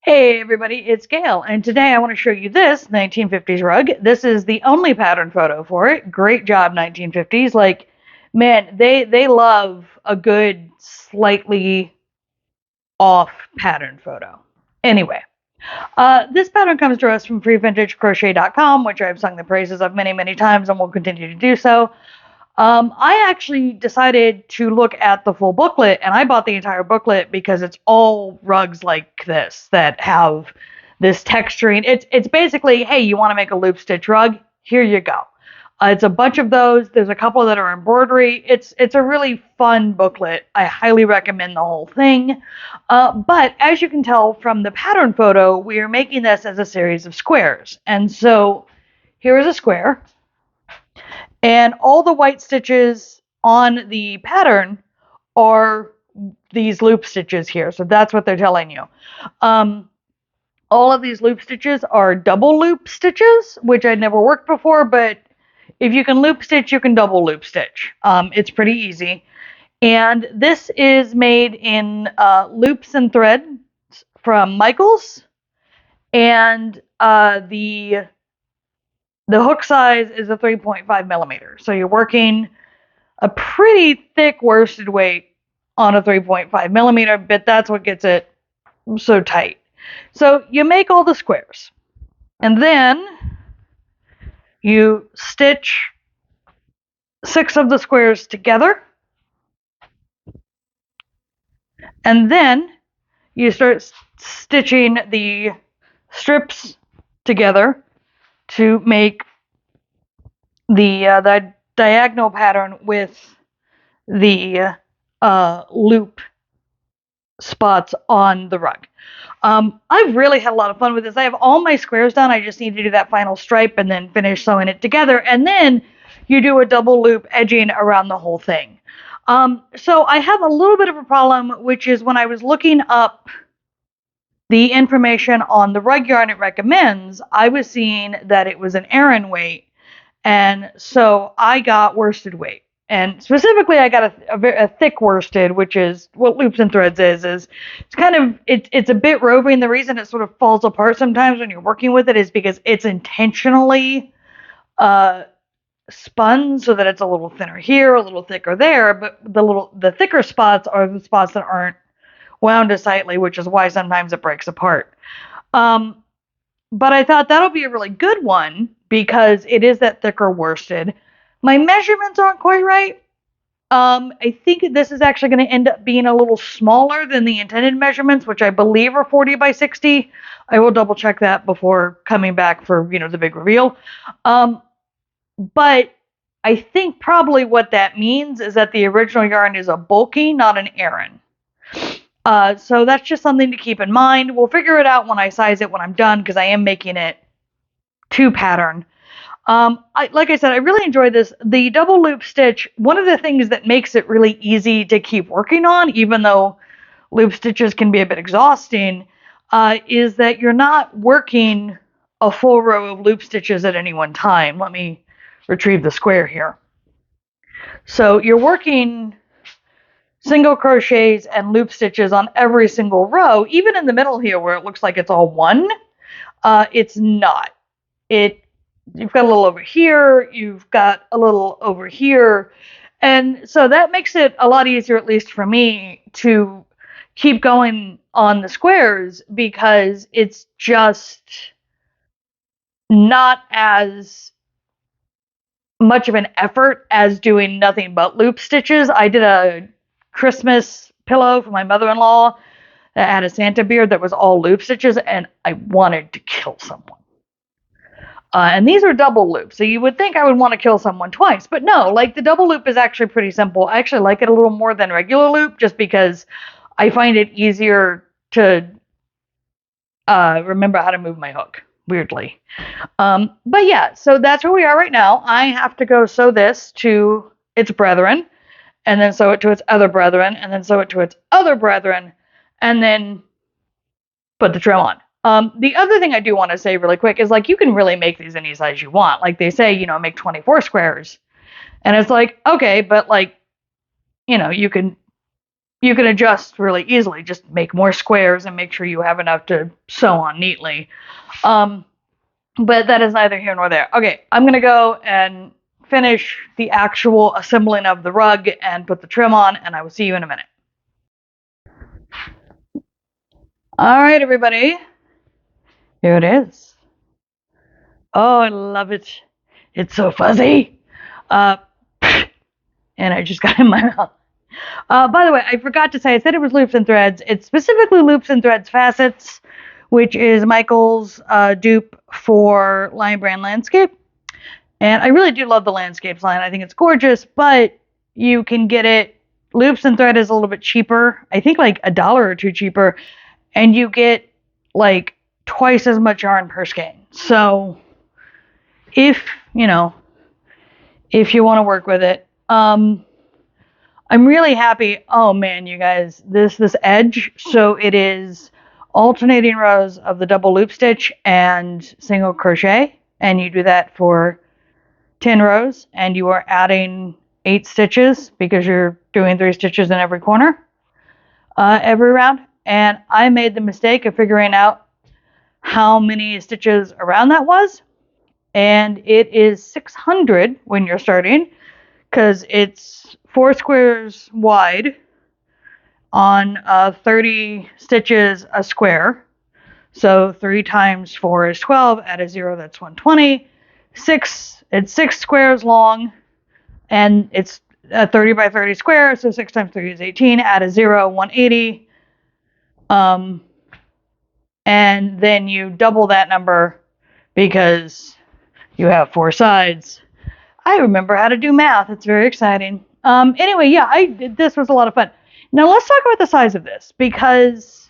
Hey everybody, it's Gail, and today I want to show you this 1950s rug. This is the only pattern photo for it. Great job, 1950s. Like, man, they love a good, slightly off pattern photo. Anyway, this pattern comes to us from freevintagecrochet.com, which I've sung the praises of many, many times and will continue to do so. I actually decided to look at the full booklet, and I bought the entire booklet because it's all rugs like this that have this texturing. It's basically, hey, you want to make a loop stitch rug? Here you go. It's a bunch of those. There's a couple that are embroidery. It's a really fun booklet. I highly recommend the whole thing. But as you can tell from the pattern photo, we are making this as a series of squares. And so here is a square. And all the white stitches on the pattern are these loop stitches here. So that's what they're telling you. All of these loop stitches are double loop stitches, which I'd never worked before, but if you can loop stitch, you can double loop stitch. It's pretty easy. And this is made in loops and thread from Michaels. And the hook size is a 3.5 millimeter. So you're working a pretty thick worsted weight on a 3.5 millimeter, but that's what gets it so tight. So you make all the squares, and then you stitch 6 of the squares together, and then you start stitching the strips together to make the diagonal pattern with the loop spots on the rug. I've really had a lot of fun with this. I have all my squares done. I just need to do that final stripe and then finish sewing it together. And then you do a double loop edging around the whole thing. So I have a little bit of a problem, which is when I was looking up the information on the rug yarn it recommends, I was seeing that it was an Aran weight. And so I got worsted weight. And specifically, I got a thick worsted, which is what loops and threads is it's kind of, it's a bit roving. The reason it sort of falls apart sometimes when you're working with it is because it's intentionally spun so that it's a little thinner here, a little thicker there, but the thicker spots are the spots that aren't wound as tightly, which is why sometimes it breaks apart. But I thought that'll be a really good one because it is that thicker worsted. My measurements aren't quite right. I think this is actually going to end up being a little smaller than the intended measurements, which I believe are 40 by 60. I will double check that before coming back for, the big reveal. But I think probably what that means is that the original yarn is a bulky, not an Aran. So that's just something to keep in mind. We'll figure it out when I size it when I'm done because I am making it to pattern. Like I said, I really enjoy this. The double loop stitch, one of the things that makes it really easy to keep working on, even though loop stitches can be a bit exhausting, is that you're not working a full row of loop stitches at any one time. Let me retrieve the square here. So you're working single crochets and loop stitches on every single row, even in the middle here where it looks like it's all one. It's not. You've got a little over here, you've got a little over here, and so that makes it a lot easier, at least for me, to keep going on the squares because it's just not as much of an effort as doing nothing but loop stitches. I did a Christmas pillow for my mother-in-law that had a Santa beard that was all loop stitches, and I wanted to kill someone. And these are double loops, so you would think I would want to kill someone twice, but no, like the double loop is actually pretty simple. I actually like it a little more than regular loop just because I find it easier to remember how to move my hook, weirdly. But yeah, so that's where we are right now. I have to go sew this to its brethren, and then sew it to its other brethren, and then sew it to its other brethren, and then put the trim on. The other thing I do want to say really quick is like you can really make these any size you want. Like they say, make 24 squares. And it's like, okay, but like, you can you can adjust really easily. Just make more squares and make sure you have enough to sew on neatly. But that is neither here nor there. Okay, I'm going to go and finish the actual assembling of the rug and put the trim on, and I will see you in a minute. All right, everybody. Here it is. Oh, I love it. It's so fuzzy. And I just got it in my mouth. By the way, I forgot to say, I said it was Loops and Threads. It's specifically Loops and Threads Facets, which is Michael's dupe for Lion Brand Landscape. And I really do love the Landscapes line. I think it's gorgeous, but you can get it. Loops and Thread is a little bit cheaper. I think like $1 or $2 cheaper. And you get like twice as much yarn per skein. So if you want to work with it, I'm really happy. Oh man, you guys, this edge. So it is alternating rows of the double loop stitch and single crochet, and you do that for 10 rows, and you are adding 8 stitches because you're doing 3 stitches in every corner every round. And I made the mistake of figuring out how many stitches around that was, and it is 600 when you're starting, because it's 4 squares wide on 30 stitches a square. So 3 times 4 is 12. Add a 0, that's 120. It's 6 squares long, and it's a 30 by 30 square, so 6 times 3 is 18. Add a 0, 180. And then you double that number because you have 4 sides. I remember how to do math. It's very exciting. Anyway, yeah, this was a lot of fun. Now let's talk about the size of this, because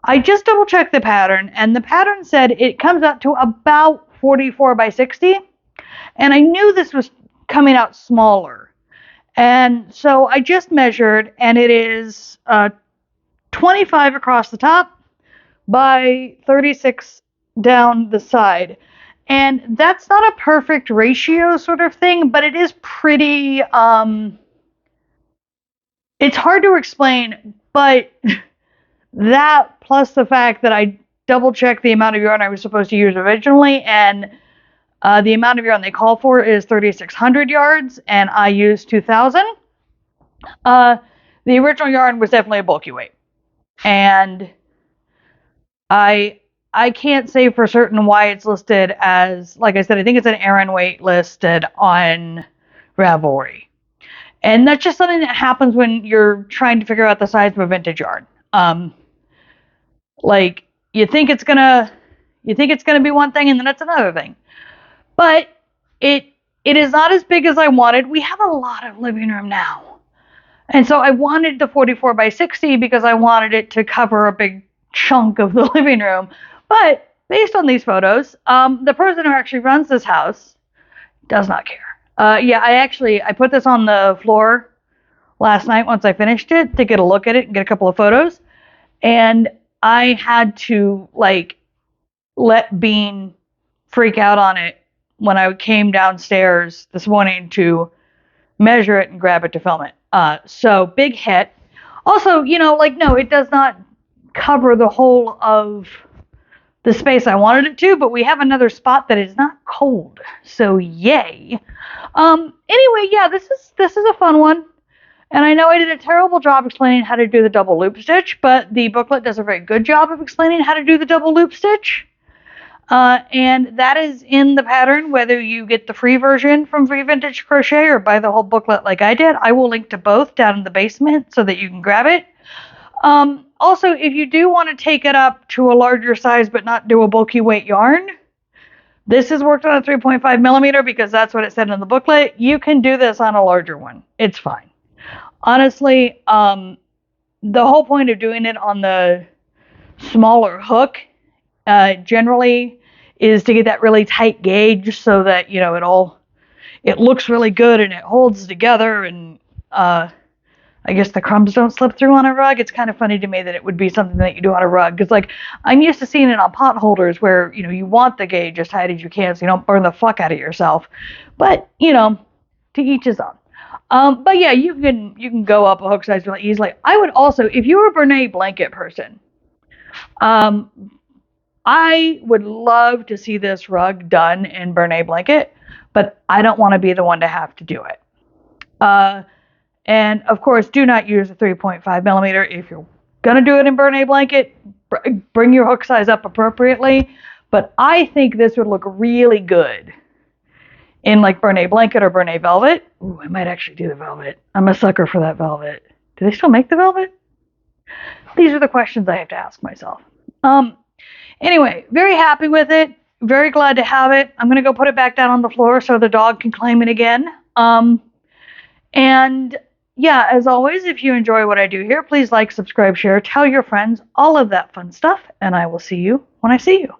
I just double checked the pattern, and the pattern said it comes out to about 44 by 60. And I knew this was coming out smaller. And so I just measured, and it is 25 across the top by 36 down the side. And that's not a perfect ratio sort of thing, but it is pretty, it's hard to explain, but that plus the fact that I double checked the amount of yarn I was supposed to use originally, and the amount of yarn they call for is 3,600 yards, and I used 2,000. The original yarn was definitely a bulky weight. And I can't say for certain why it's listed as, like I said, I think it's an Aran weight listed on Ravelry. And that's just something that happens when you're trying to figure out the size of a vintage yarn. Like you think it's gonna be one thing, and then it's another thing. But it is not as big as I wanted. We have a lot of living room now. And so I wanted the 44 by 60 because I wanted it to cover a big chunk of the living room. But based on these photos, the person who actually runs this house does not care. Yeah, I put this on the floor last night once I finished it to get a look at it and get a couple of photos. And I had to let Bean freak out on it when I came downstairs this morning to measure it and grab it to film it. So big hit. Also, no, it does not cover the whole of the space I wanted it to, but we have another spot that is not cold. So yay. Anyway, yeah, this is a fun one. And I know I did a terrible job explaining how to do the double loop stitch, but the booklet does a very good job of explaining how to do the double loop stitch. And that is in the pattern, whether you get the free version from Free Vintage Crochet or buy the whole booklet like I did. I will link to both down in the basement so that you can grab it. Also, if you do want to take it up to a larger size but not do a bulky weight yarn, this is worked on a 3.5 millimeter because that's what it said in the booklet. You can do this on a larger one. It's fine. Honestly, the whole point of doing it on the smaller hook generally is to get that really tight gauge so that it looks really good and it holds together, and I guess the crumbs don't slip through on a rug. It's kind of funny to me that it would be something that you do on a rug, because I'm used to seeing it on pot holders where you want the gauge as tight as you can so you don't burn the fuck out of yourself. But to each his own. But yeah, you can go up a hook size really easily. I would also, if you're a Bernay blanket person, um, I would love to see this rug done in Bernay blanket, but I don't want to be the one to have to do it. Uh, and of course, do not use a 3.5 millimeter if you're gonna do it in Bernay blanket. Bring your hook size up appropriately. But I think this would look really good in like Bernay blanket or Bernay velvet. Ooh, I might actually do the velvet. I'm a sucker for that velvet. Do they still make the velvet? These are the questions I have to ask myself. Anyway, very happy with it. Very glad to have it. I'm gonna go put it back down on the floor so the dog can claim it again. And yeah, as always, if you enjoy what I do here, please like, subscribe, share, tell your friends, all of that fun stuff, and I will see you when I see you.